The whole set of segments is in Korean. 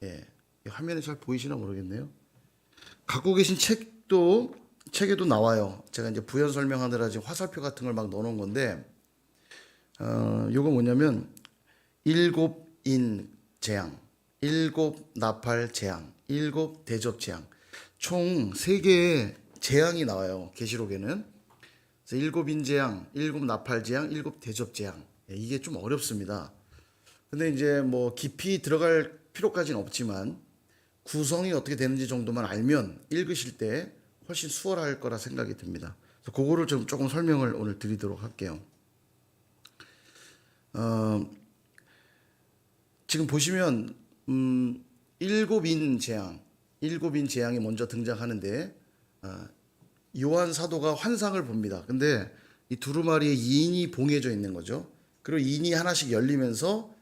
예, 화면에 잘 보이시나 모르겠네요. 갖고 계신 책에도 나와요. 제가 이제 부연 설명하느라 지금 화살표 같은 걸 막 넣어놓은 건데, 요거 뭐냐면 일곱 인 재앙, 일곱 나팔 재앙, 일곱 대접 재앙, 총 3개의 재앙이 나와요. 계시록에는. 그래서 일곱 인 재앙, 일곱 나팔 재앙, 일곱 대접 재앙. 예, 이게 좀 어렵습니다. 근데 이제 뭐 깊이 들어갈 필요까지는 없지만 구성이 어떻게 되는지 정도만 알면 읽으실 때 훨씬 수월할 거라 생각이 듭니다. 그래서 그거를 좀 조금 설명을 오늘 드리도록 할게요. 지금 보시면 일곱인 재앙이 먼저 등장하는데 요한 사도가 환상을 봅니다. 근데 이 두루마리에 인이 봉해져 있는 거죠. 그리고 인이 하나씩 열리면서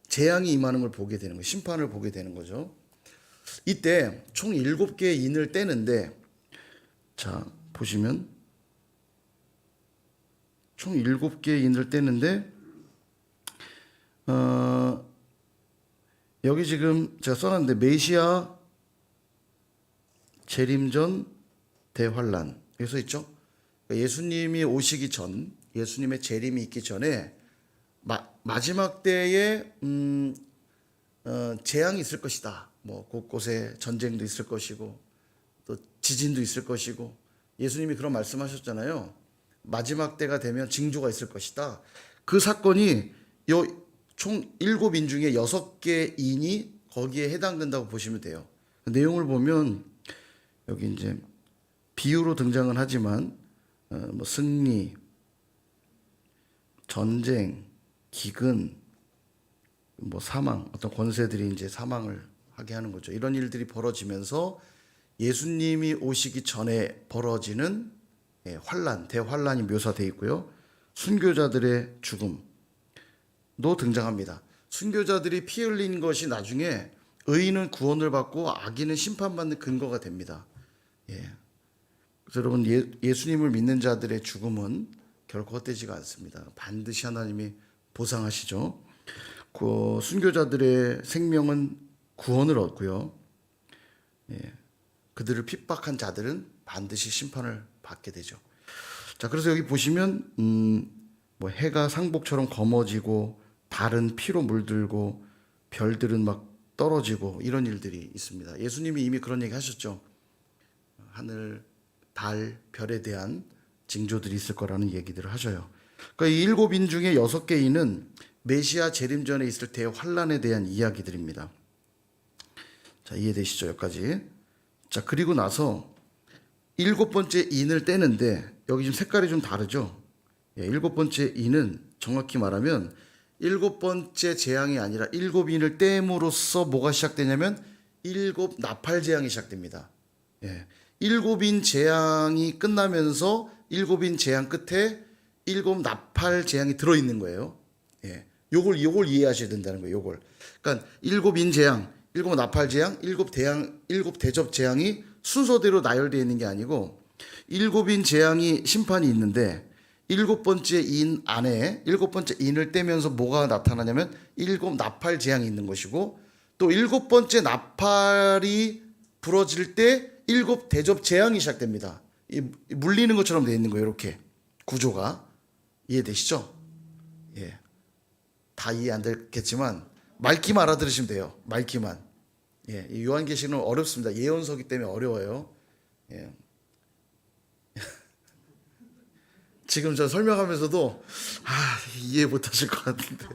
재앙이 임하는 걸 보게 되는 거예요. 심판을 보게 되는 거죠. 이때 총 7개의 인을 떼는데, 자, 보시면 총 7개의 인을 떼는데, 여기 지금 제가 써놨는데, 메시아 재림전 대환란. 여기 써 있죠? 그러니까 예수님이 오시기 전, 예수님의 재림이 있기 전에, 마지막 때에 재앙이 있을 것이다. 뭐 곳곳에 전쟁도 있을 것이고 또 지진도 있을 것이고 예수님이 그런 말씀하셨잖아요. 마지막 때가 되면 징조가 있을 것이다. 그 사건이 총 7인 중에 6개 인이 거기에 해당된다고 보시면 돼요. 내용을 보면 여기 이제 비유로 등장은 하지만 뭐 승리, 전쟁, 기근, 뭐 사망, 어떤 권세들이 이제 사망을 하게 하는 거죠. 이런 일들이 벌어지면서 예수님이 오시기 전에 벌어지는 환란, 대환란이 묘사되어 있고요. 순교자들의 죽음도 등장합니다. 순교자들이 피 흘린 것이 나중에 의인은 구원을 받고 악인은 심판받는 근거가 됩니다. 그래서 여러분 예수님을 믿는 자들의 죽음은 결코 헛되지가 않습니다. 반드시 하나님이 보상하시죠. 그 순교자들의 생명은 구원을 얻고요. 그들을 핍박한 자들은 반드시 심판을 받게 되죠. 자, 그래서 여기 보시면 뭐 해가 상복처럼 검어지고 달은 피로 물들고 별들은 막 떨어지고 이런 일들이 있습니다. 예수님이 이미 그런 얘기 하셨죠. 하늘, 달, 별에 대한 징조들이 있을 거라는 얘기들을 하셔요. 그러니까 이 7인 중에 6개인은 메시아 재림 전에 있을 대환란에 대한 이야기들입니다. 자, 이해되시죠? 여기까지. 자, 그리고 나서 7번째 인을 떼는데 여기 지금 색깔이 좀 다르죠? 7번째 인은 정확히 말하면 7번째 재앙이 아니라 7인을 떼므로써 뭐가 시작되냐면 7 나팔 재앙이 시작됩니다. 7인 재앙이 끝나면서 7인 재앙 끝에 7 나팔 재앙이 들어있는 거예요. 요걸 이해하셔야 된다는 거예요. 요걸. 그러니까 7인 재앙, 7 나팔 재앙, 7 대접 재앙이 순서대로 나열되어 있는 게 아니고 7인 재앙이 심판이 있는데 7번째 인 안에 7번째 인을 떼면서 뭐가 나타나냐면 7 나팔 재앙이 있는 것이고 또 7번째 나팔이 부러질 때 7 대접 재앙이 시작됩니다. 물리는 것처럼 되어 있는 거예요. 이렇게 구조가. 이해되시죠? 다 이해 안 되겠지만 말기만 알아들으시면 돼요. 말기만. 이 요한계시는 어렵습니다. 예언서기 때문에 어려워요. 지금 저 설명하면서도 이해 못 하실 것 같은데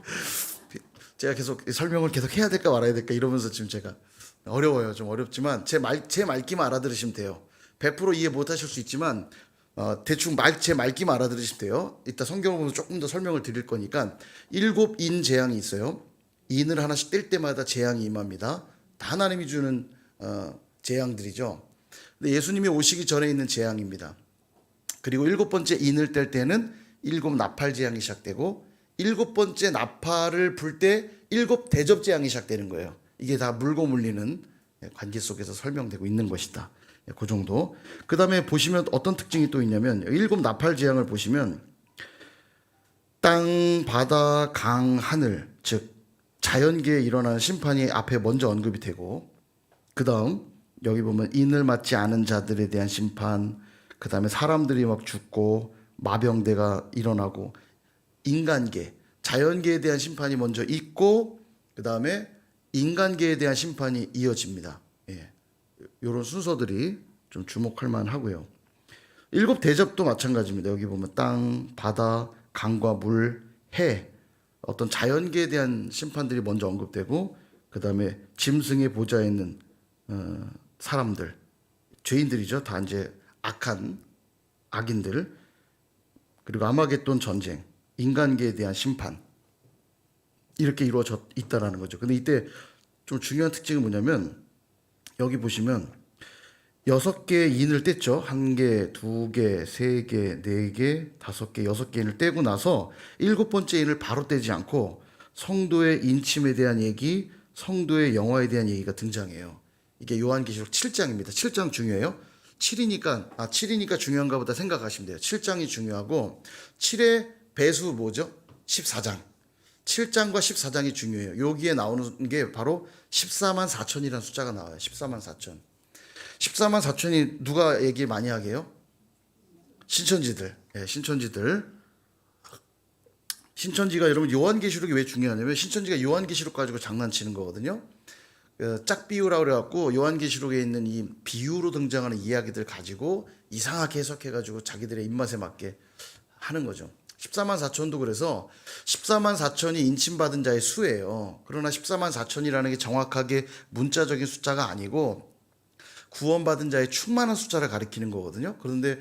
제가 계속 설명을 계속 해야 될까 말아야 될까 이러면서 지금 제가 어려워요. 좀 어렵지만 제 말기만 알아들으시면 돼요. 100% 이해 못 하실 수 있지만 대충 제 말기만 알아들으시면 돼요. 이따 성경을 보면 조금 더 설명을 드릴 거니까 7인 재앙이 있어요. 인을 하나씩 뗄 때마다 재앙이 임합니다. 다 하나님이 주는 재앙들이죠. 근데 예수님이 오시기 전에 있는 재앙입니다. 그리고 7번째 인을 뗄 때는 7 나팔 재앙이 시작되고 7번째 나팔을 불 때 7 대접 재앙이 시작되는 거예요. 이게 다 물고 물리는 관계 속에서 설명되고 있는 것이다. 그 정도. 그 다음에 보시면 어떤 특징이 또 있냐면 7 나팔 재앙을 보시면 땅, 바다, 강, 하늘, 즉 자연계에 일어나는 심판이 앞에 먼저 언급이 되고, 그 다음 여기 보면 인을 맞지 않은 자들에 대한 심판, 그 다음에 사람들이 막 죽고 마병대가 일어나고, 인간계, 자연계에 대한 심판이 먼저 있고 그 다음에 인간계에 대한 심판이 이어집니다. 예, 이런 순서들이 좀 주목할 만하고요. 일곱 대접도 마찬가지입니다. 여기 보면 땅, 바다, 강과 물, 해, 어떤 자연계에 대한 심판들이 먼저 언급되고, 그 다음에 짐승의 보좌에 있는 사람들, 죄인들이죠. 다 이제 악한 악인들, 그리고 아마겟돈 전쟁, 인간계에 대한 심판, 이렇게 이루어져 있다라는 거죠. 근데 이때 좀 중요한 특징이 뭐냐면, 여기 보시면 6개의 인을 뗐죠. 1개, 2개, 3개, 4개, 5개, 6개 인을 떼고 나서 7번째 인을 바로 떼지 않고 성도의 인침에 대한 얘기, 성도의 영화에 대한 얘기가 등장해요. 이게 요한계시록 7장입니다. 7장 중요해요. 7이니까 중요한가 보다 생각하시면 돼요. 7장이 중요하고 7의 배수 뭐죠? 14장. 7장과 14장이 중요해요. 여기에 나오는 게 바로 14만 4천이라는 숫자가 나와요. 14만 4천. 14만 4천이 누가 얘기 많이 하게 해요? 신천지들. 예, 신천지들. 신천지가 여러분 요한계시록이 왜 중요하냐면, 신천지가 요한계시록 가지고 장난치는 거거든요. 짝비유라고 그래갖고 요한계시록에 있는 이 비유로 등장하는 이야기들 가지고 이상하게 해석해가지고 자기들의 입맛에 맞게 하는 거죠. 14만 4천도 그래서 14만 4천이 인침받은 자의 수예요. 그러나 14만 4천이라는 게 정확하게 문자적인 숫자가 아니고 구원받은 자의 충만한 숫자를 가리키는 거거든요. 그런데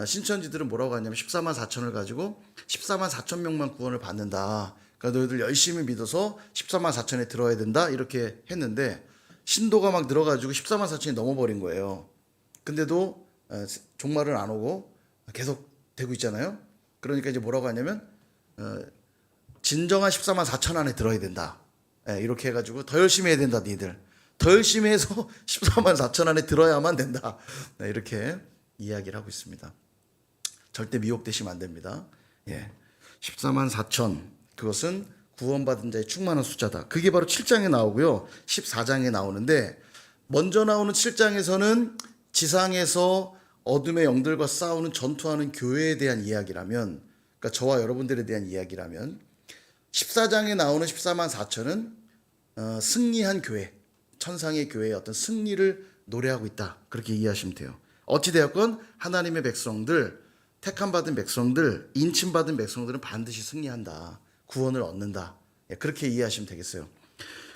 신천지들은 뭐라고 하냐면 14만 4천을 가지고 14만 4천 명만 구원을 받는다. 그러니까 너희들 열심히 믿어서 14만 4천에 들어야 된다. 이렇게 했는데 신도가 막 들어가지고 14만 4천이 넘어버린 거예요. 근데도 종말은 안 오고 계속 되고 있잖아요. 그러니까 이제 뭐라고 하냐면 진정한 14만 4천 안에 들어야 된다. 이렇게 해가지고 더 열심히 해야 된다. 니들 더 열심히 해서 14만 4천 안에 들어야만 된다. 이렇게 이야기를 하고 있습니다. 절대 미혹되시면 안 됩니다. 14만 4천, 그것은 구원받은 자의 충만한 숫자다. 그게 바로 7장에 나오고요. 14장에 나오는데, 먼저 나오는 7장에서는 지상에서 어둠의 영들과 싸우는 전투하는 교회에 대한 이야기라면, 그러니까 저와 여러분들에 대한 이야기라면, 14장에 나오는 14만 4천은 승리한 교회, 천상의 교회의 어떤 승리를 노래하고 있다. 그렇게 이해하시면 돼요. 어찌되었건 하나님의 백성들, 택함받은 백성들, 인침받은 백성들은 반드시 승리한다. 구원을 얻는다. 그렇게 이해하시면 되겠어요.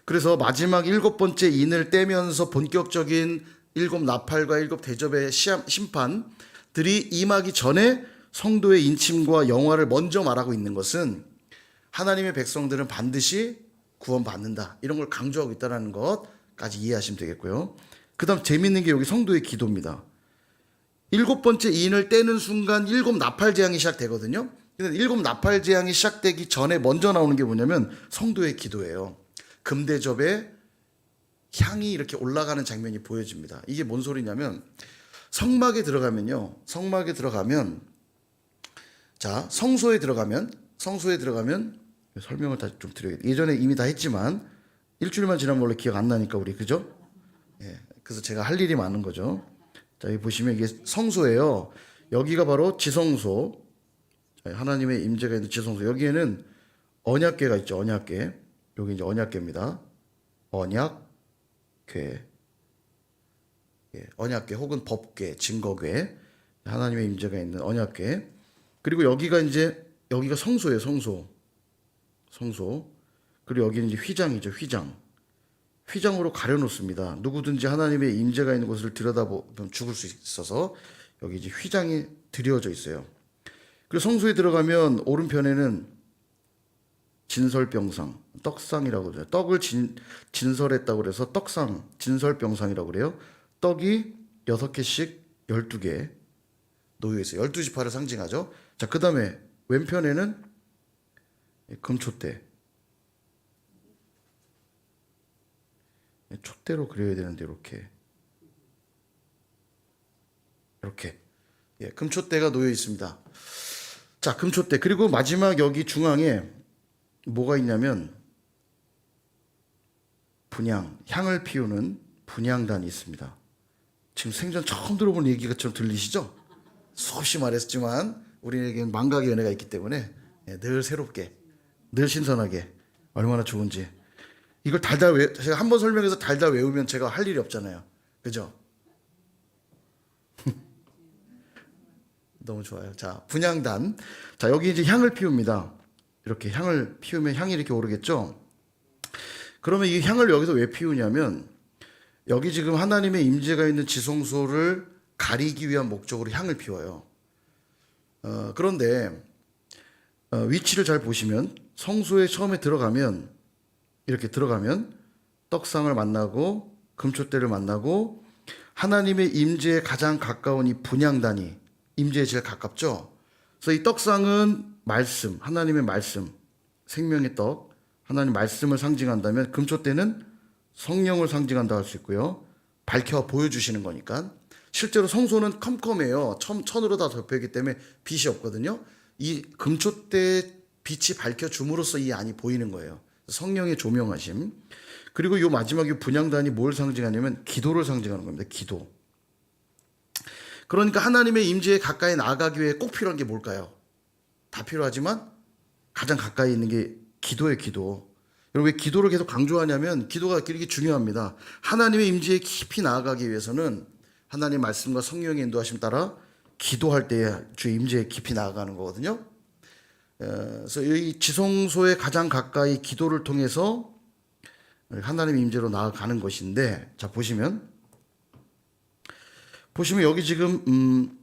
그래서 마지막 7번째 인을 떼면서 본격적인 7 나팔과 7 대접의 심판들이 임하기 전에 성도의 인침과 영화를 먼저 말하고 있는 것은 하나님의 백성들은 반드시 구원받는다. 이런 걸 강조하고 있다는 것까지 이해하시면 되겠고요. 그 다음 재미있는 게 여기 성도의 기도입니다. 7번째 인을 떼는 순간 7 나팔 재앙이 시작되거든요. 근데 7 나팔 재앙이 시작되기 전에 먼저 나오는 게 뭐냐면 성도의 기도예요. 금대접에 향이 이렇게 올라가는 장면이 보여집니다. 이게 뭔 소리냐면, 성막에 들어가면 자, 성소에 들어가면 설명을 다시 좀 드려야겠다. 예전에 이미 다 했지만 일주일만 지나면 원래 기억 안 나니까 우리, 그죠? 그래서 제가 할 일이 많은 거죠. 자, 여기 보시면 이게 성소예요. 여기가 바로 지성소, 하나님의 임재가 있는 지성소. 여기에는 언약궤가 있죠. 언약궤. 여기 이제 언약궤입니다. 언약궤. 언약궤 혹은 법궤, 증거궤. 하나님의 임재가 있는 언약궤. 그리고 여기가 성소예요. 성소. 그리고 여기는 이제 휘장이죠. 휘장으로 가려놓습니다. 누구든지 하나님의 임재가 있는 곳을 들여다보면 죽을 수 있어서 여기 이제 휘장이 드려져 있어요. 그리고 성소에 들어가면 오른편에는 진설병상, 떡상이라고 그래요. 떡을 진설했다고 그래서 떡상, 진설병상이라고 그래요. 떡이 6개씩 12개 놓여 있어요. 12지파를 상징하죠. 자, 그 다음에 왼편에는 금촛대. 촛대로 그려야 되는데 이렇게 금촛대가 놓여 있습니다. 자, 금촛대. 그리고 마지막 여기 중앙에 뭐가 있냐면 분향, 향을 피우는 분향단이 있습니다. 지금 생전 처음 들어본 얘기가처럼 들리시죠? 수없이 말했지만 우리에게는 망각의 은혜가 있기 때문에 늘 새롭게, 늘 신선하게 얼마나 좋은지. 이걸 제가 한 번 설명해서 달달 외우면 제가 할 일이 없잖아요. 그죠? 너무 좋아요. 자, 분향단. 자, 여기 이제 향을 피웁니다. 이렇게 향을 피우면 향이 이렇게 오르겠죠? 그러면 이 향을 여기서 왜 피우냐면, 여기 지금 하나님의 임재가 있는 지성소를 가리기 위한 목적으로 향을 피워요. 그런데 위치를 잘 보시면 성소에 처음에 들어가면 이렇게 들어가면 떡상을 만나고 금촛대를 만나고 하나님의 임재에 가장 가까운 이 분향단이 임재에 제일 가깝죠. 그래서 이 떡상은 말씀, 하나님의 말씀, 생명의 떡, 하나님 말씀을 상징한다면 금촛대는 성령을 상징한다 할 수 있고요. 밝혀 보여주시는 거니까. 실제로 성소는 컴컴해요. 천으로 다 덮여있기 때문에 빛이 없거든요. 이 금촛대 빛이 밝혀줌으로써 이 안이 보이는 거예요. 성령의 조명하심. 그리고 이 마지막에 분향단이 뭘 상징하냐면 기도를 상징하는 겁니다. 기도. 그러니까 하나님의 임재에 가까이 나아가기 위해 꼭 필요한 게 뭘까요? 다 필요하지만 가장 가까이 있는 게 기도예요. 기도. 여러분 왜 기도를 계속 강조하냐면 기도가 이렇게 중요합니다. 하나님의 임재에 깊이 나아가기 위해서는 하나님의 말씀과 성령의 인도하심 따라 기도할 때에 주의 임재에 깊이 나아가는 거거든요. 그래서 이 지성소에 가장 가까이 기도를 통해서 하나님의 임재로 나아가는 것인데, 자 보시면 여기 지금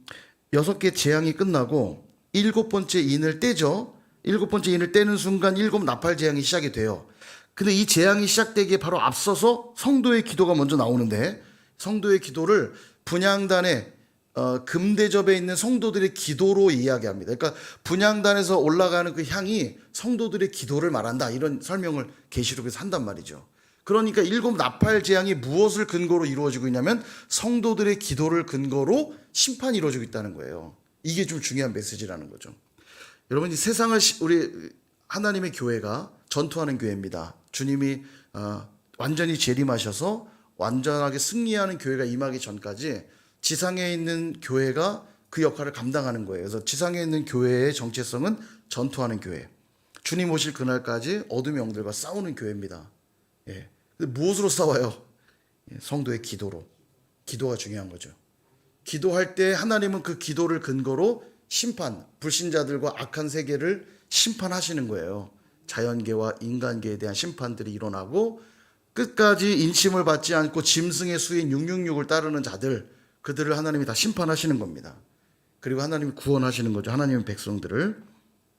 6개 재앙이 끝나고 7번째 인을 떼죠. 7번째 인을 떼는 순간 7 나팔 재앙이 시작이 돼요. 근데 이 재앙이 시작되기에 바로 앞서서 성도의 기도가 먼저 나오는데, 성도의 기도를 분향단의 금대접에 있는 성도들의 기도로 이야기합니다. 그러니까 분향단에서 올라가는 그 향이 성도들의 기도를 말한다, 이런 설명을 계시록에서 한단 말이죠. 그러니까 7 나팔 재앙이 무엇을 근거로 이루어지고 있냐면 성도들의 기도를 근거로 심판이 이루어지고 있다는 거예요. 이게 좀 중요한 메시지라는 거죠. 여러분, 이 세상을 우리 하나님의 교회가 전투하는 교회입니다. 주님이 완전히 재림하셔서 완전하게 승리하는 교회가 임하기 전까지 지상에 있는 교회가 그 역할을 감당하는 거예요. 그래서 지상에 있는 교회의 정체성은 전투하는 교회. 주님 오실 그날까지 어둠의 영들과 싸우는 교회입니다. 예. 근데 무엇으로 싸워요? 성도의 기도로. 기도가 중요한 거죠. 기도할 때 하나님은 그 기도를 근거로 심판, 불신자들과 악한 세계를 심판하시는 거예요. 자연계와 인간계에 대한 심판들이 일어나고 끝까지 인침을 받지 않고 짐승의 수인 666을 따르는 자들, 그들을 하나님이 다 심판하시는 겁니다. 그리고 하나님이 구원하시는 거죠. 하나님의 백성들을.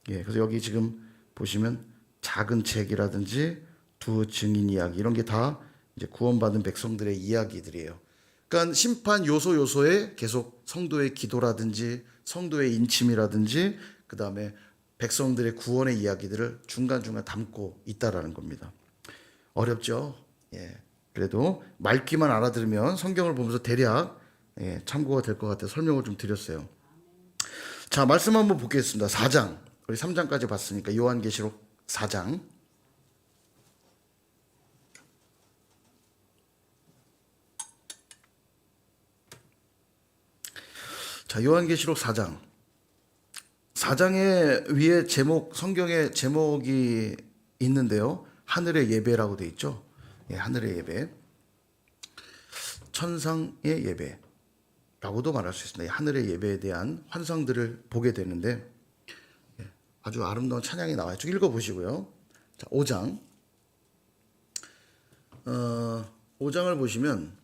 그래서 여기 지금 보시면 작은 책이라든지 두 증인 이야기, 이런 게 다 이제 구원받은 백성들의 이야기들이에요. 그러니까 심판 요소에 계속 성도의 기도라든지 성도의 인침이라든지 그 다음에 백성들의 구원의 이야기들을 중간중간 담고 있다라는 겁니다. 어렵죠? 그래도 말귀만 알아들으면 성경을 보면서 대략 참고가 될 것 같아서 설명을 좀 드렸어요. 자, 말씀 한번 보겠습니다. 4장. 우리 3장까지 봤으니까 요한계시록 4장. 자, 요한계시록 4장. 4장의 위에 제목, 성경의 제목이 있는데요. 하늘의 예배라고 되어 있죠. 하늘의 예배. 천상의 예배라고도 말할 수 있습니다. 하늘의 예배에 대한 환상들을 보게 되는데 아주 아름다운 찬양이 나와요. 쭉 읽어보시고요. 자, 5장. 5장을 보시면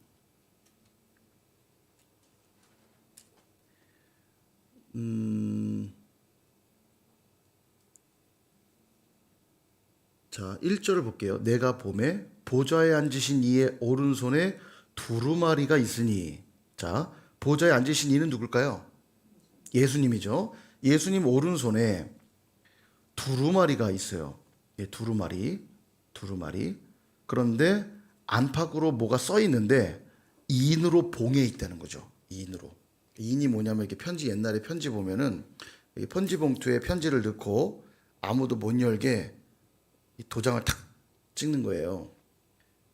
자, 1절을 볼게요. 내가 봄에 보좌에 앉으신 이의 오른손에 두루마리가 있으니. 자, 보좌에 앉으신 이는 누굴까요? 예수님이죠. 예수님 오른손에 두루마리가 있어요. 두루마리. 그런데 안팎으로 뭐가 써 있는데 인으로 봉해 있다는 거죠. 인이 뭐냐면 이렇게 편지, 옛날에 편지 보면은 편지 봉투에 편지를 넣고 아무도 못 열게 이 도장을 탁 찍는 거예요.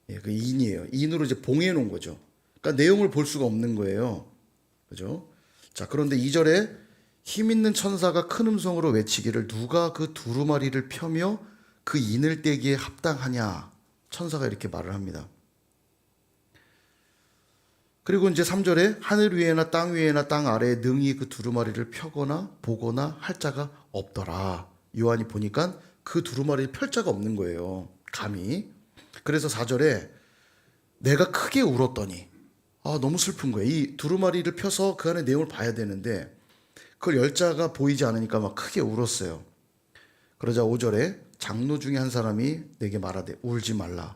예, 그 인이에요. 인으로 이제 봉해 놓은 거죠. 그러니까 내용을 볼 수가 없는 거예요. 그죠? 자, 그런데 2절에 힘 있는 천사가 큰 음성으로 외치기를 누가 그 두루마리를 펴며 그 인을 떼기에 합당하냐. 천사가 이렇게 말을 합니다. 그리고 이제 3절에 하늘 위에나 땅 위에나 땅 아래에 능히 그 두루마리를 펴거나 보거나 할 자가 없더라. 요한이 보니까 그 두루마리를 펼 자가 없는 거예요. 감히. 그래서 4절에 내가 크게 울었더니 너무 슬픈 거예요. 이 두루마리를 펴서 그 안에 내용을 봐야 되는데 그걸 열 자가 보이지 않으니까 막 크게 울었어요. 그러자 5절에 장로 중에 한 사람이 내게 말하되 울지 말라.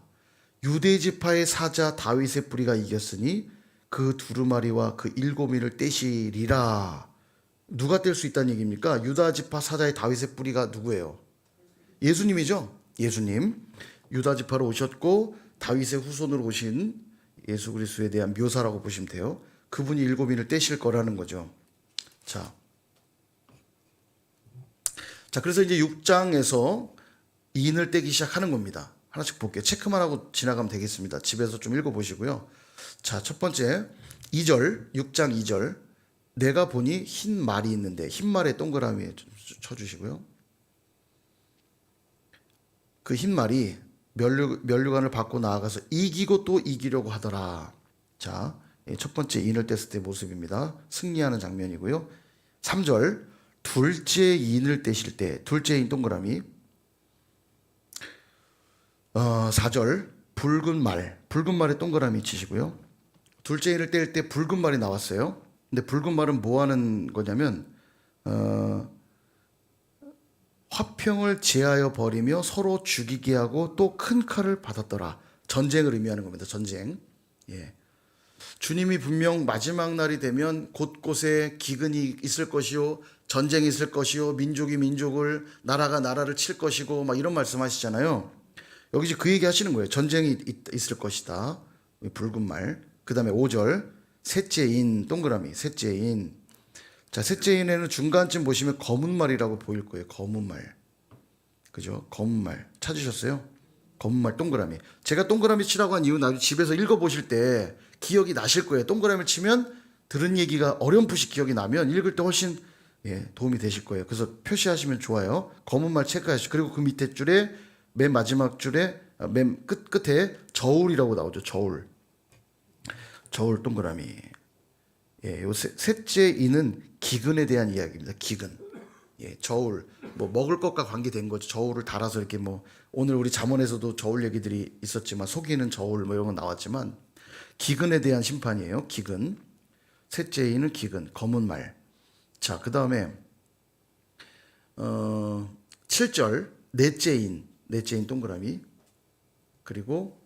유대 지파의 사자 다윗의 뿌리가 이겼으니 그 두루마리와 그 일곱인을 떼시리라. 누가 뗄 수 있다는 얘기입니까? 유다 지파 사자의 다윗의 뿌리가 누구예요? 예수님이죠. 예수님. 유다 지파로 오셨고 다윗의 후손으로 오신 예수 그리스도에 대한 묘사라고 보시면 돼요. 그분이 일곱인을 떼실 거라는 거죠. 자, 그래서 이제 6장에서 인을 떼기 시작하는 겁니다. 하나씩 볼게요. 체크만 하고 지나가면 되겠습니다. 집에서 좀 읽어보시고요. 자, 첫 번째 2절, 6장 2절. 내가 보니 흰 말이 있는데 흰 말에 동그라미 쳐주시고요. 그 흰 말이 면류관을 받고 나아가서 이기고 또 이기려고 하더라. 자, 첫 번째 인을 뗐을 때 모습입니다. 승리하는 장면이고요. 3절 둘째 인을 떼실 때 둘째 인 동그라미. 4절 붉은 말에 동그라미 치시고요. 둘째 인을 뗄 때 붉은 말이 나왔어요. 근데 붉은 말은 뭐 하는 거냐면 화평을 제하여 버리며 서로 죽이게 하고 또 큰 칼을 받았더라. 전쟁을 의미하는 겁니다. 전쟁. 예. 주님이 분명 마지막 날이 되면 곳곳에 기근이 있을 것이요, 전쟁이 있을 것이요, 민족이 민족을, 나라가 나라를 칠 것이고 막 이런 말씀하시잖아요. 여기 이제 그 얘기 하시는 거예요. 전쟁이 있을 것이다. 붉은 말. 그 다음에 5절 셋째 인 동그라미. 셋째 인. 자, 셋째 인에는 중간쯤 보시면 검은 말이라고 보일 거예요. 검은 말. 그죠? 검은 말. 찾으셨어요? 검은 말 동그라미. 제가 동그라미 치라고 한 이유 나중에 집에서 읽어보실 때 기억이 나실 거예요. 동그라미를 치면 들은 얘기가 어렴풋이 기억이 나면 읽을 때 훨씬 도움이 되실 거예요. 그래서 표시하시면 좋아요. 검은 말 체크하시고, 그리고 그 밑에 줄에 맨 마지막 줄에 맨 끝에 저울이라고 나오죠. 저울 동그라미. 예, 요 셋째 인은 기근에 대한 이야기입니다. 기근. 예, 저울. 뭐 먹을 것과 관계된 거죠. 저울을 달아서 이렇게 뭐 오늘 우리 잠언에서도 저울 얘기들이 있었지만 속이는 저울 뭐 이런 거 나왔지만 기근에 대한 심판이에요. 기근. 셋째 인은 기근. 검은 말. 자, 그다음에 7절 넷째 인 동그라미. 그리고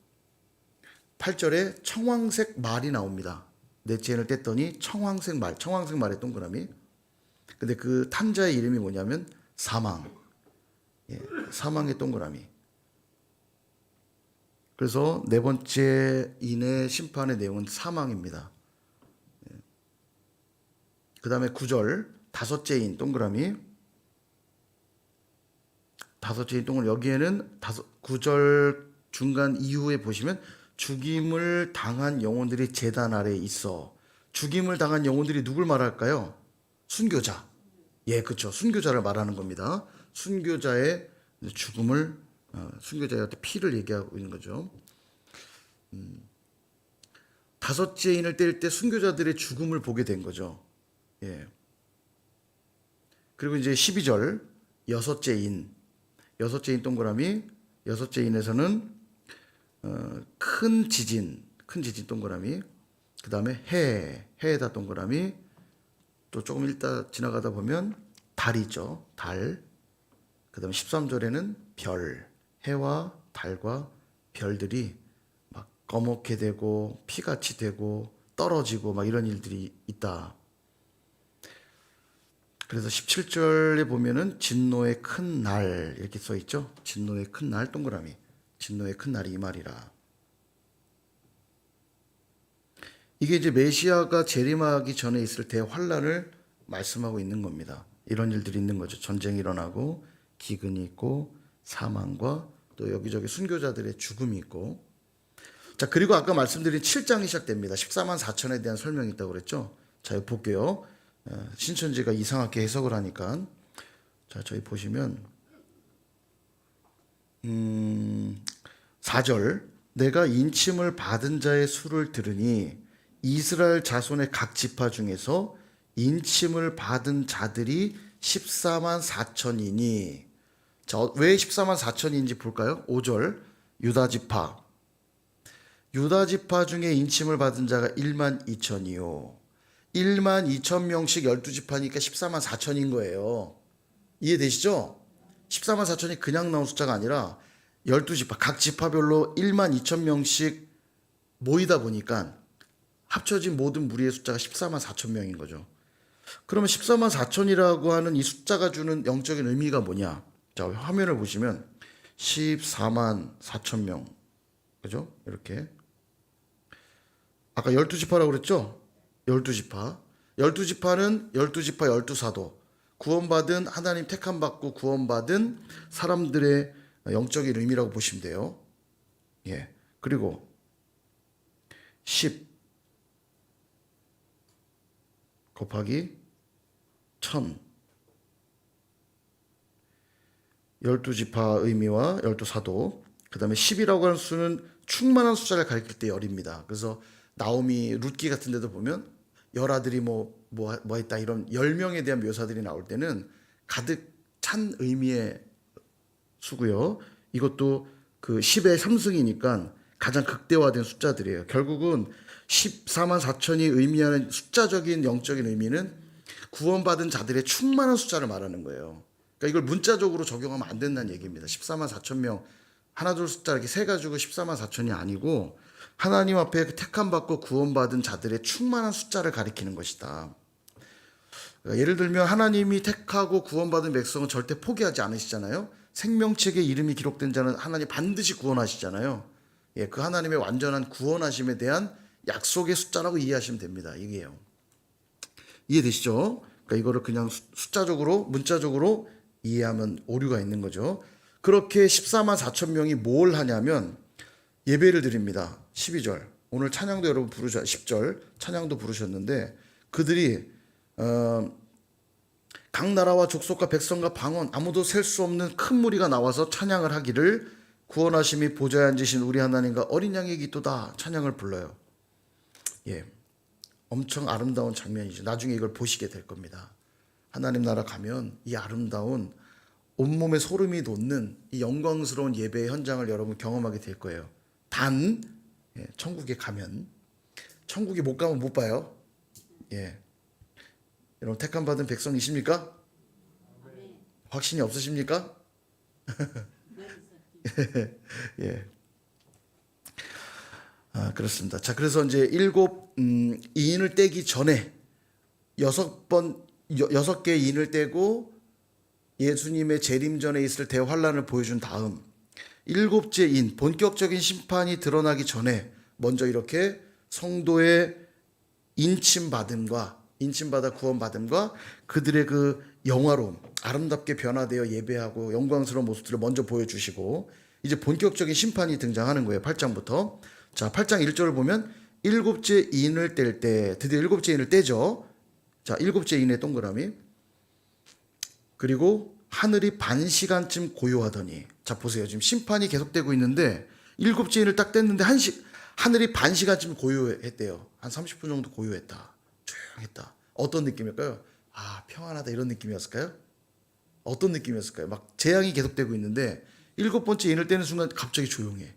8절에 청황색 말이 나옵니다. 넷째 인을 뗐더니 청황색 말에 동그라미. 근데 그 탄자의 이름이 뭐냐면 사망. 예, 사망의 동그라미. 그래서 네 번째 인의 심판의 내용은 사망입니다. 예. 그 다음에 9절 다섯째 인 동그라미. 다섯째 인 동그라미. 여기에는 9절 중간 이후에 보시면 죽임을 당한 영혼들이 제단 아래에 있어. 죽임을 당한 영혼들이 누굴 말할까요? 순교자. 예, 그렇죠. 순교자를 말하는 겁니다. 순교자의 죽음을, 순교자의 피를 얘기하고 있는 거죠. 다섯째 인을 뗄 때 순교자들의 죽음을 보게 된 거죠. 예. 그리고 이제 12절 여섯째 인 동그라미. 여섯째 인에서는 큰 지진 동그라미. 그 다음에 해에다 동그라미. 또 조금 읽다 지나가다 보면 달이죠. 달. 그 다음에 13절에는 별. 해와 달과 별들이 막 검게 되고 피같이 되고 떨어지고 막 이런 일들이 있다. 그래서 17절에 보면은 진노의 큰 날 이렇게 써 있죠. 진노의 큰 날 동그라미. 진노의 큰 날이 이 말이라. 이게 이제 메시아가 재림하기 전에 있을 때 환란을 말씀하고 있는 겁니다. 이런 일들이 있는 거죠. 전쟁이 일어나고 기근이 있고 사망과 또 여기저기 순교자들의 죽음이 있고. 자, 그리고 아까 말씀드린 7장이 시작됩니다. 14만 4천에 대한 설명이 있다고 그랬죠. 자, 여기 볼게요. 신천지가 이상하게 해석을 하니까. 자, 저희 보시면 4절, 내가 인침을 받은 자의 수를 들으니 이스라엘 자손의 각 지파 중에서 인침을 받은 자들이 14만 4천이니. 자, 왜 14만 4천인지 볼까요? 5절, 유다 지파 중에 인침을 받은 자가 1만 2천이요. 1만 2천 명씩 12지파니까 14만 4천인 거예요. 이해되시죠? 14만 4천이 그냥 나온 숫자가 아니라 12지파, 각 지파별로 1만 2천 명씩 모이다 보니까 합쳐진 모든 무리의 숫자가 14만 4천 명인 거죠. 그러면 14만 4천이라고 하는 이 숫자가 주는 영적인 의미가 뭐냐? 자, 화면을 보시면 14만 4천 명. 그죠? 이렇게. 아까 12지파라고 그랬죠? 12지파. 12지파는 12지파 12사도. 구원받은, 하나님 택함 받고 구원받은 사람들의 영적인 의미라고 보시면 돼요. 예. 그리고 10 곱하기 1000. 12지파 의미와 12사도. 그 다음에 10이라고 하는 수는 충만한 숫자를 가리킬 때 열입니다. 그래서 나오미, 룻기 같은 데도 보면 열아들이 뭐 했다 이런 10명에 대한 묘사들이 나올 때는 가득 찬 의미의 수고요. 이것도 그 10의 3승이니까 가장 극대화된 숫자들이에요. 결국은 14만 4천이 의미하는 숫자적인 영적인 의미는 구원받은 자들의 충만한 숫자를 말하는 거예요. 그러니까 이걸 문자적으로 적용하면 안 된다는 얘기입니다. 14만 4천 명 하나 둘 숫자 이렇게 세 가지고 14만 4천이 아니고 하나님 앞에 택함 받고 구원받은 자들의 충만한 숫자를 가리키는 것이다. 그러니까 예를 들면 하나님이 택하고 구원받은 백성은 절대 포기하지 않으시잖아요. 생명책에 이름이 기록된 자는 하나님 반드시 구원하시잖아요. 예, 그 하나님의 완전한 구원하심에 대한 약속의 숫자라고 이해하시면 됩니다. 이게요. 이해되시죠? 그러니까 이거를 그냥 숫자적으로 문자적으로 이해하면 오류가 있는 거죠. 그렇게 14만 4천 명이 뭘 하냐면 예배를 드립니다. 12절. 오늘 찬양도 여러분 10절 찬양도 부르셨는데 그들이 각 나라와 족속과 백성과 방언 아무도 셀 수 없는 큰 무리가 나와서 찬양을 하기를 구원하심이 보좌에 앉으신 우리 하나님과 어린 양의 기도다 찬양을 불러요. 예, 엄청 아름다운 장면이죠. 나중에 이걸 보시게 될 겁니다. 하나님 나라 가면 이 아름다운 온몸에 소름이 돋는 이 영광스러운 예배의 현장을 여러분 경험하게 될 거예요. 단 천국에 가면, 천국에 못 가면 못 봐요. 예, 여러분 택함 받은 백성이십니까? 확신이 없으십니까? 예. 그렇습니다. 자, 그래서 이제 2인을 떼기 전에 6개의 인을 떼고 예수님의 재림 전에 있을 대환란을 보여준 다음 7째 인, 본격적인 심판이 드러나기 전에 먼저 이렇게 성도의 인침받아 구원받음과 그들의 그 영화로움, 아름답게 변화되어 예배하고 영광스러운 모습들을 먼저 보여주시고 이제 본격적인 심판이 등장하는 거예요. 8장부터. 자, 8장 1절을 보면 7째 인을 뗄 때, 드디어 7째 인을 떼죠. 자, 7째 인의 동그라미. 그리고 하늘이 반 시간쯤 고요하더니. 자, 보세요. 지금 심판이 계속되고 있는데 7째 인을 딱 뗐는데 하늘이 반 시간쯤 고요했대요. 한 30분 정도 고요했다. 조용했다. 어떤 느낌일까요? 평안하다 이런 느낌이었을까요? 어떤 느낌이었을까요? 막 재앙이 계속되고 있는데 7번째 인을 떼는 순간 갑자기 조용해.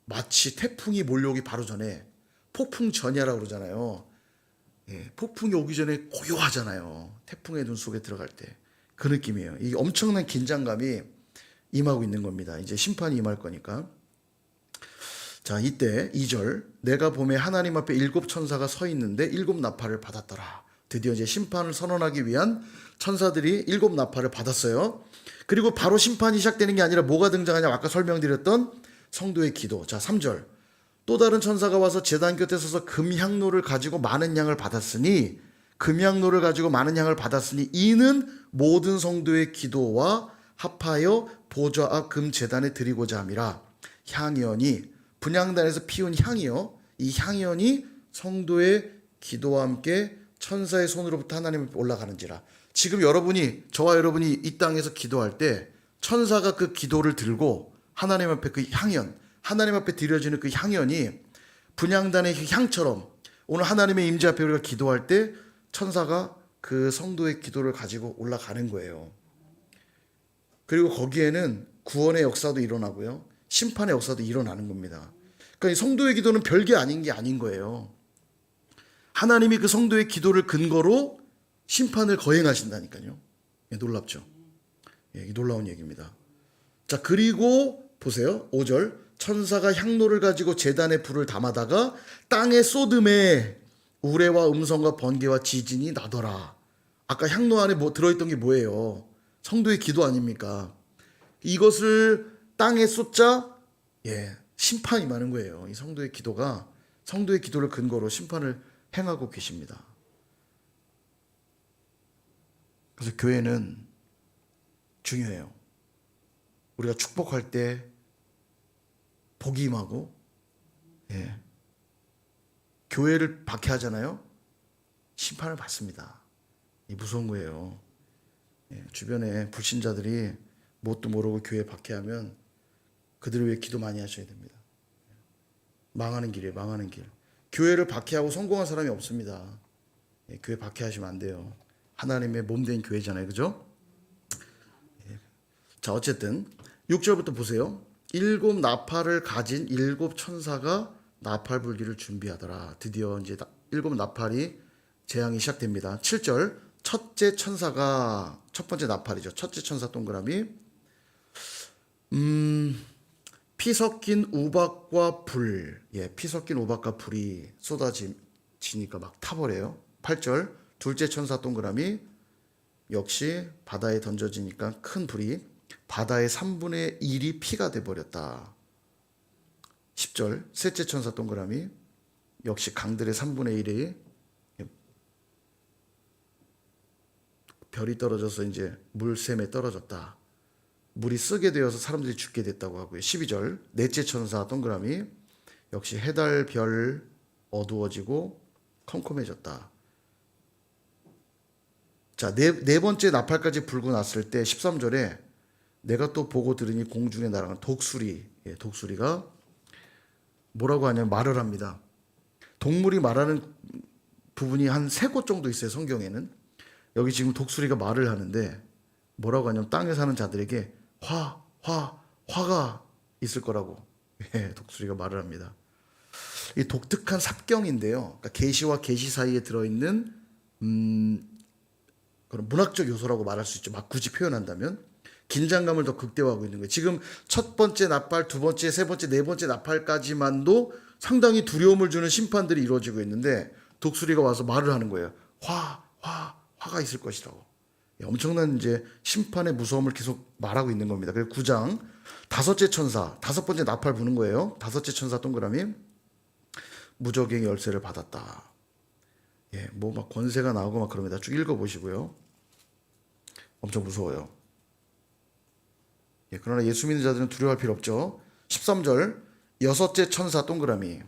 마치 태풍이 몰려오기 바로 전에 폭풍 전야라고 그러잖아요. 예, 폭풍이 오기 전에 고요하잖아요. 태풍의 눈 속에 들어갈 때. 그 느낌이에요. 이 엄청난 긴장감이 임하고 있는 겁니다. 이제 심판이 임할 거니까. 자, 이때 2절. 내가 봄에 하나님 앞에 7 천사가 서 있는데 7 나팔을 받았더라. 드디어 이제 심판을 선언하기 위한 천사들이 7 나팔을 받았어요. 그리고 바로 심판이 시작되는 게 아니라 뭐가 등장하냐? 아까 설명드렸던 성도의 기도. 자, 3절. 또 다른 천사가 와서 제단 곁에 서서 금향로를 가지고 많은 양을 받았으니 이는 모든 성도의 기도와 합하여 보좌 앞 금 제단에 드리고자 함이라. 향연이 분향단에서 피운 향이요. 이 향연이 성도의 기도와 함께 천사의 손으로부터 하나님 앞에 올라가는지라. 지금 여러분이 저와 여러분이 이 땅에서 기도할 때 천사가 그 기도를 들고 하나님 앞에 그 향연, 하나님 앞에 드려지는 그 향연이 분향단의 향처럼 오늘 하나님의 임재 앞에 우리가 기도할 때 천사가 그 성도의 기도를 가지고 올라가는 거예요. 그리고 거기에는 구원의 역사도 일어나고요. 심판의 역사도 일어나는 겁니다. 그러니까 이 성도의 기도는 별게 아닌 게 아닌 거예요. 하나님이 그 성도의 기도를 근거로 심판을 거행하신다니까요. 예, 놀랍죠? 예, 놀라운 얘기입니다. 자, 그리고 보세요. 5절. 천사가 향로를 가지고 제단에 불을 담아다가 땅에 쏟음에 우레와 음성과 번개와 지진이 나더라. 아까 향로 안에 뭐 들어있던 게 뭐예요? 성도의 기도 아닙니까? 이것을 땅에 쏟자 심판이 많은 거예요. 이 성도의 기도가 성도의 기도를 근거로 심판을 행하고 계십니다. 그래서 교회는 중요해요. 우리가 축복할 때 복이 임하고 교회를 박해하잖아요. 심판을 받습니다. 이 무서운 거예요. 주변에 불신자들이 뭣도 모르고 교회 박해하면 그들을 위해 기도 많이 하셔야 됩니다. 망하는 길이에요. 망하는 길. 교회를 박해하고 성공한 사람이 없습니다. 교회 박해하시면 안 돼요. 하나님의 몸된 교회잖아요. 그죠? 자, 어쨌든 6절부터 보세요. 7 나팔을 가진 7 천사가 나팔 불기를 준비하더라. 드디어 이제 7 나팔이 재앙이 시작됩니다. 7절. 첫째 천사가 첫 번째 나팔이죠. 첫째 천사 동그라미. 피 섞인 우박과 불. 피 섞인 우박과 불이 쏟아지니까 막 타버려요. 8절. 둘째 천사 동그라미. 역시 바다에 던져지니까 큰 불이 바다의 3분의 1이 피가 돼버렸다. 10절. 셋째 천사 동그라미. 역시 강들의 3분의 1이 별이 떨어져서 이제 물샘에 떨어졌다. 물이 쓰게 되어서 사람들이 죽게 됐다고 하고요. 12절. 넷째 천사 동그라미. 역시 해달 별 어두워지고 컴컴해졌다. 자, 네 번째 나팔까지 불고 났을 때 13절에 내가 또 보고 들으니 공중에 날아가는 독수리, 독수리가 뭐라고 하냐면 말을 합니다. 동물이 말하는 부분이 한 3곳 정도 있어요. 성경에는. 여기 지금 독수리가 말을 하는데 뭐라고 하냐면 땅에 사는 자들에게 화가 있을 거라고 독수리가 말을 합니다. 이 독특한 삽경인데요. 그러니까 계시와 계시 사이에 들어있는 그런 문학적 요소라고 말할 수 있죠. 막 굳이 표현한다면 긴장감을 더 극대화하고 있는 거예요. 지금 첫 번째 나팔, 두 번째, 세 번째, 네 번째 나팔까지만도 상당히 두려움을 주는 심판들이 이루어지고 있는데 독수리가 와서 말을 하는 거예요. 화가 있을 것이라고. 엄청난 이제 심판의 무서움을 계속 말하고 있는 겁니다. 그리고 9장 다섯째 천사, 5번째 나팔 부는 거예요. 다섯째 천사 동그라미. 무적의 열쇠를 받았다. 뭐 막 권세가 나오고 막 그럽니다. 쭉 읽어보시고요. 엄청 무서워요. 그러나 예수 믿는 자들은 두려워할 필요 없죠. 13절 여섯째 천사 동그라미.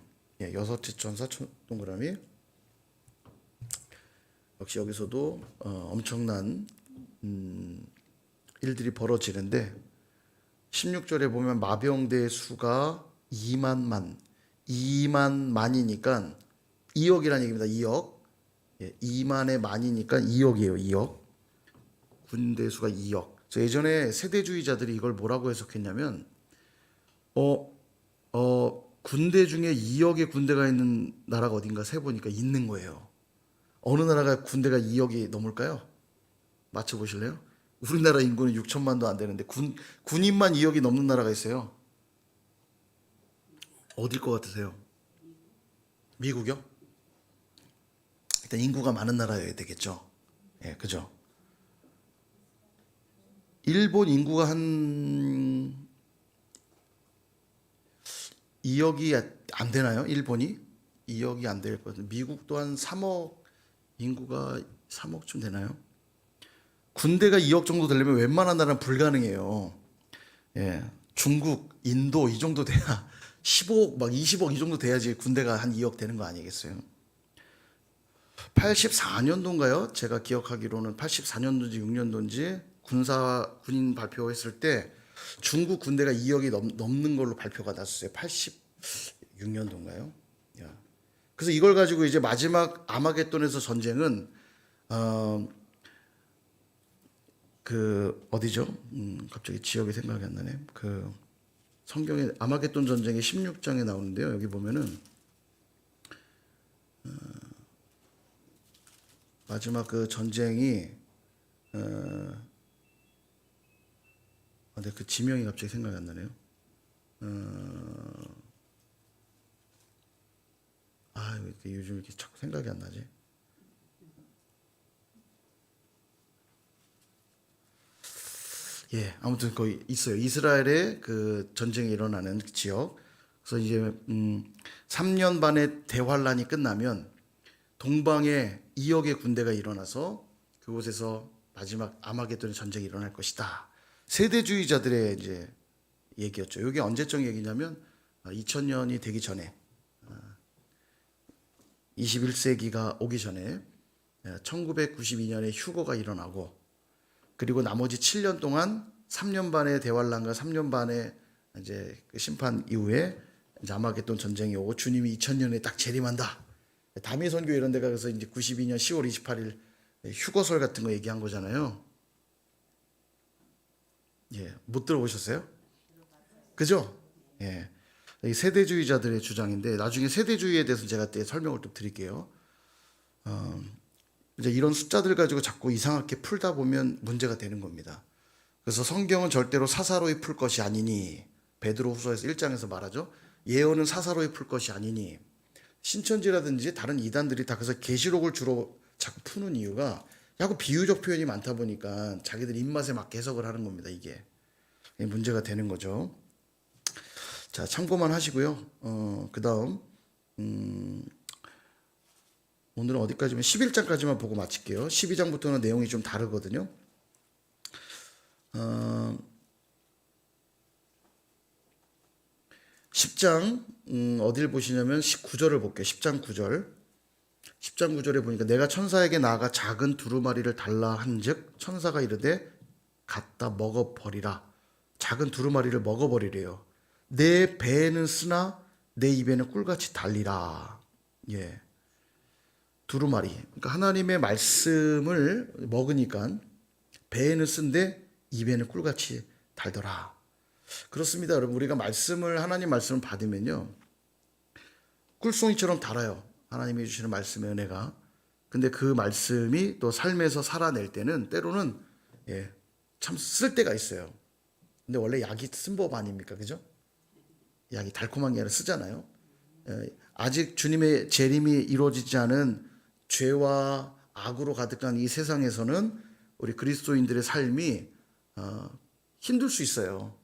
여섯째 천사 동그라미. 역시 여기서도 엄청난 일들이 벌어지는데 16절에 보면 마병대의 수가 2만 만이니까 2억이라는 얘기입니다. 2억. 2만의 만이니까 2억이에요. 2억. 군대 수가 2억. 그래서 예전에 세대주의자들이 이걸 뭐라고 해석했냐면 군대 중에 2억의 군대가 있는 나라가 어딘가 세보니까 있는 거예요. 어느 나라가 군대가 2억이 넘을까요? 맞춰보실래요? 우리나라 인구는 6천만도 안 되는데 군인만 2억이 넘는 나라가 있어요. 어딜 것 같으세요? 미국이요? 일단 인구가 많은 나라여야 되겠죠. 그죠? 일본 인구가 한 2억이 안 되나요? 일본이? 2억이 안 될 것 같은데 미국도 한 3억 인구가 3억쯤 되나요? 군대가 2억 정도 되려면 웬만한 나라는 불가능해요. 중국, 인도 이 정도 돼야 15억 막 20억 이 정도 돼야지 군대가 한 2억 되는 거 아니겠어요? 84년도인가요? 제가 기억하기로는 84년도인지 6년도인지 군인 발표했을 때 중국 군대가 2억이 넘는 걸로 발표가 났어요. 86년도인가요? 그래서 이걸 가지고 이제 마지막 아마겟돈에서 전쟁은 그 어디죠? 갑자기 지역이 생각이 안 나네. 그 성경의 아마겟돈 전쟁의 16장에 나오는데요. 여기 보면은 마지막 그 전쟁이 근데 그 지명이 갑자기 생각이 안 나네요. 왜 이렇게 요즘 이렇게 자꾸 생각이 안 나지? 아무튼 거기 있어요. 이스라엘의 그 전쟁이 일어나는 그 지역. 그래서 이제 3년 반의 대환란이 끝나면 동방에 2억의 군대가 일어나서 그곳에서 마지막 아마겟돈의 전쟁이 일어날 것이다. 세대주의자들의 이제 얘기였죠. 이게 언제적 얘기냐면 2000년이 되기 전에 21세기가 오기 전에 1992년에 휴거가 일어나고 그리고 나머지 7년 동안 3년 반의 대환란과 3년 반의 이제 그 심판 이후에 이제 아마겟돈 전쟁이 오고 주님이 2000년에 딱 재림한다. 담임 선교 이런 데가 그래서 이제 92년 10월 28일 휴거설 같은 거 얘기한 거잖아요. 못 들어보셨어요? 그죠? 이 세대주의자들의 주장인데 나중에 세대주의에 대해서 제가 때 설명을 좀 드릴게요. 이제 이런 숫자들 가지고 자꾸 이상하게 풀다 보면 문제가 되는 겁니다. 그래서 성경은 절대로 사사로이 풀 것이 아니니 베드로후서에서 1장에서 말하죠. 예언은 사사로이 풀 것이 아니니 신천지라든지 다른 이단들이 다 그래서 계시록을 주로 자꾸 푸는 이유가 야구 비유적 표현이 많다 보니까 자기들 입맛에 맞게 해석을 하는 겁니다. 이게 문제가 되는 거죠. 자, 참고만 하시고요. 그 다음 오늘은 어디까지면 11장까지만 보고 마칠게요. 12장부터는 내용이 좀 다르거든요. 10장 어딜 보시냐면 19절을 볼게요. 10장 9절. 10장 9절에 보니까 내가 천사에게 나아가 작은 두루마리를 달라 한즉 천사가 이르되 갖다 먹어버리라. 작은 두루마리를 먹어버리래요. 내 배에는 쓰나 내 입에는 꿀같이 달리라. 두루마리. 그러니까 하나님의 말씀을 먹으니까 배에는 쓴데 입에는 꿀같이 달더라. 그렇습니다, 여러분. 우리가 하나님 말씀을 받으면요, 꿀송이처럼 달아요. 하나님이 주시는 말씀의 은혜가. 근데 그 말씀이 또 삶에서 살아낼 때는 때로는 참 쓸 때가 있어요. 근데 원래 약이 쓴 법 아닙니까, 그죠? 약이 달콤한 게 아니라 쓰잖아요. 아직 주님의 재림이 이루어지지 않은 죄와 악으로 가득한 이 세상에서는 우리 그리스도인들의 삶이 힘들 수 있어요.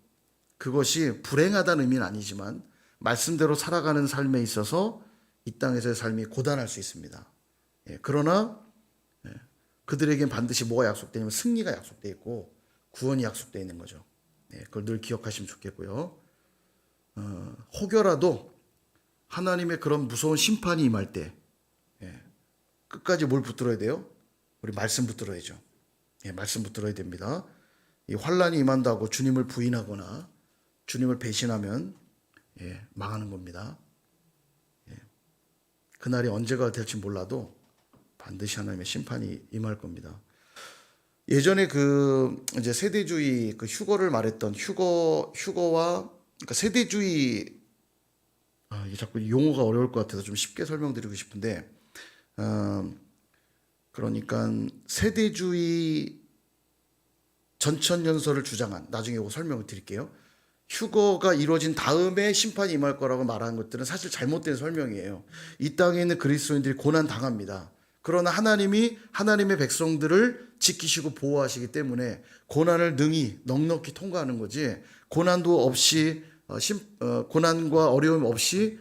그것이 불행하다는 의미는 아니지만 말씀대로 살아가는 삶에 있어서 이 땅에서의 삶이 고단할 수 있습니다. 그러나 그들에겐 반드시 뭐가 약속되냐면 승리가 약속되어 있고 구원이 약속되어 있는 거죠. 그걸 늘 기억하시면 좋겠고요. 혹여라도 하나님의 그런 무서운 심판이 임할 때 끝까지 뭘 붙들어야 돼요? 우리 말씀 붙들어야죠. 말씀 붙들어야 됩니다. 이 환란이 임한다고 주님을 부인하거나 주님을 배신하면 망하는 겁니다. 그날이 언제가 될지 몰라도 반드시 하나님의 심판이 임할 겁니다. 예전에 그 이제 세대주의 그 휴거를 말했던 휴거와 그러니까 세대주의 이게 자꾸 용어가 어려울 것 같아서 좀 쉽게 설명드리고 싶은데 그러니까 세대주의 전천연설을 주장한 나중에 이거 설명을 드릴게요. 휴거가 이루어진 다음에 심판이 임할 거라고 말하는 것들은 사실 잘못된 설명이에요. 이 땅에 있는 그리스도인들이 고난 당합니다. 그러나 하나님이 하나님의 백성들을 지키시고 보호하시기 때문에 고난을 능히 넉넉히 통과하는 거지 고난도 없이 고난과 어려움 없이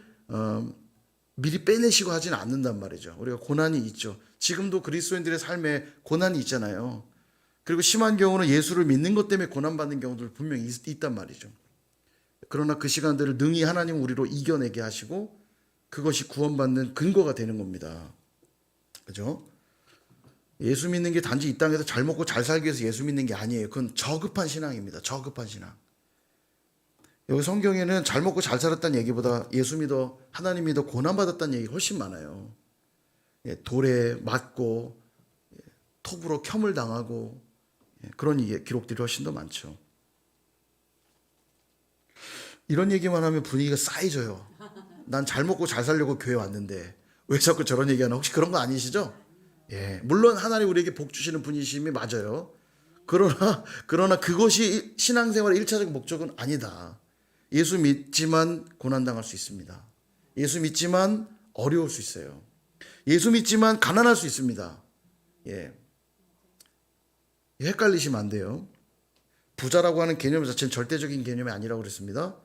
미리 빼내시고 하지는 않는단 말이죠. 우리가 고난이 있죠. 지금도 그리스도인들의 삶에 고난이 있잖아요. 그리고 심한 경우는 예수를 믿는 것 때문에 고난받는 경우들 분명히 있단 말이죠. 그러나 그 시간들을 능히 하나님 우리로 이겨내게 하시고 그것이 구원받는 근거가 되는 겁니다. 그죠? 예수 믿는 게 단지 이 땅에서 잘 먹고 잘 살기 위해서 예수 믿는 게 아니에요. 그건 저급한 신앙입니다. 저급한 신앙. 여기 성경에는 잘 먹고 잘 살았다는 얘기보다 예수 믿어 하나님 믿어 고난받았다는 얘기가 훨씬 많아요. 돌에 맞고 톱으로 켬을 당하고 그런 기록들이 훨씬 더 많죠. 이런 얘기만 하면 분위기가 싸해져요. 난 잘 먹고 잘 살려고 교회 왔는데 왜 자꾸 저런 얘기하나? 혹시 그런 거 아니시죠? 물론 하나님 우리에게 복 주시는 분이심이 맞아요. 그러나 그것이 신앙생활의 1차적 목적은 아니다. 예수 믿지만 고난당할 수 있습니다. 예수 믿지만 어려울 수 있어요. 예수 믿지만 가난할 수 있습니다. 헷갈리시면 안 돼요. 부자라고 하는 개념 자체는 절대적인 개념이 아니라고 그랬습니다.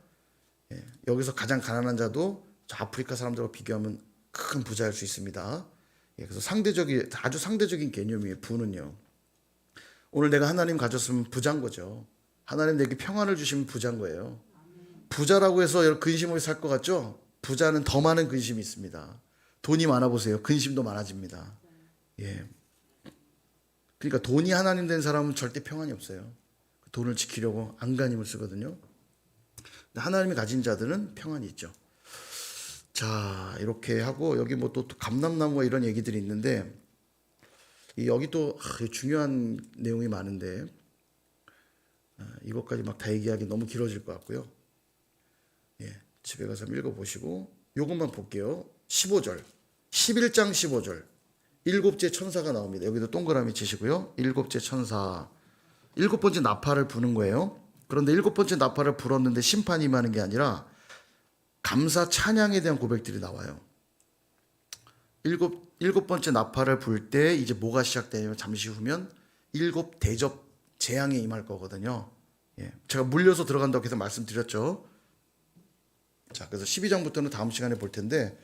여기서 가장 가난한 자도 아프리카 사람들과 비교하면 큰 부자일 수 있습니다. 그래서 아주 상대적인 개념이에요. 부는요. 오늘 내가 하나님 가졌으면 부자인 거죠. 하나님 내게 평안을 주시면 부자인 거예요. 부자라고 해서 근심 없이 살 것 같죠? 부자는 더 많은 근심이 있습니다. 돈이 많아 보세요. 근심도 많아집니다. 그러니까 돈이 하나님 된 사람은 절대 평안이 없어요. 돈을 지키려고 안간힘을 쓰거든요. 하나님이 가진 자들은 평안이 있죠. 자, 이렇게 하고 여기 뭐 또 감람나무와 이런 얘기들이 있는데 여기 또 중요한 내용이 많은데 이것까지 막 다 얘기하기 너무 길어질 것 같고요. 집에 가서 읽어보시고 요것만 볼게요. 15절 11장 15절 일곱째 천사가 나옵니다. 여기도 동그라미 치시고요. 일곱째 천사 일곱 번째 나팔을 부는 거예요. 그런데 일곱 번째 나팔을 불었는데 심판이 임하는 게 아니라 감사 찬양에 대한 고백들이 나와요. 일곱 번째 나팔을 불 때 이제 뭐가 시작되냐면 잠시 후면 일곱 대접 재앙에 임할 거거든요. 제가 물려서 들어간다고 계속 말씀드렸죠. 자, 그래서 12장부터는 다음 시간에 볼 텐데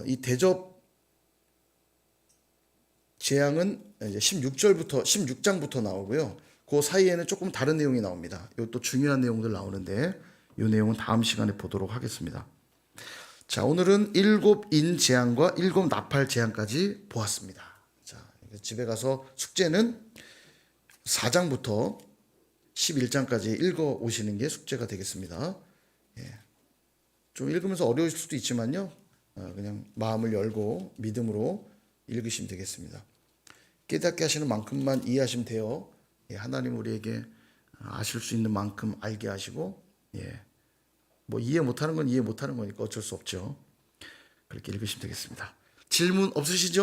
이 대접 재앙은 이제 16장부터 나오고요. 그 사이에는 조금 다른 내용이 나옵니다. 이것도 중요한 내용들 나오는데 이 내용은 다음 시간에 보도록 하겠습니다. 자, 오늘은 일곱 인 재앙과 일곱 나팔 재앙까지 보았습니다. 자, 집에 가서 숙제는 4장부터 11장까지 읽어 오시는 게 숙제가 되겠습니다. 좀 읽으면서 어려우실 수도 있지만요. 그냥 마음을 열고 믿음으로 읽으시면 되겠습니다. 깨닫게 하시는 만큼만 이해하시면 돼요. 하나님 우리에게 아실 수 있는 만큼 알게 하시고 뭐 이해 못하는 건 이해 못하는 거니까 어쩔 수 없죠. 그렇게 읽으시면 되겠습니다. 질문 없으시죠?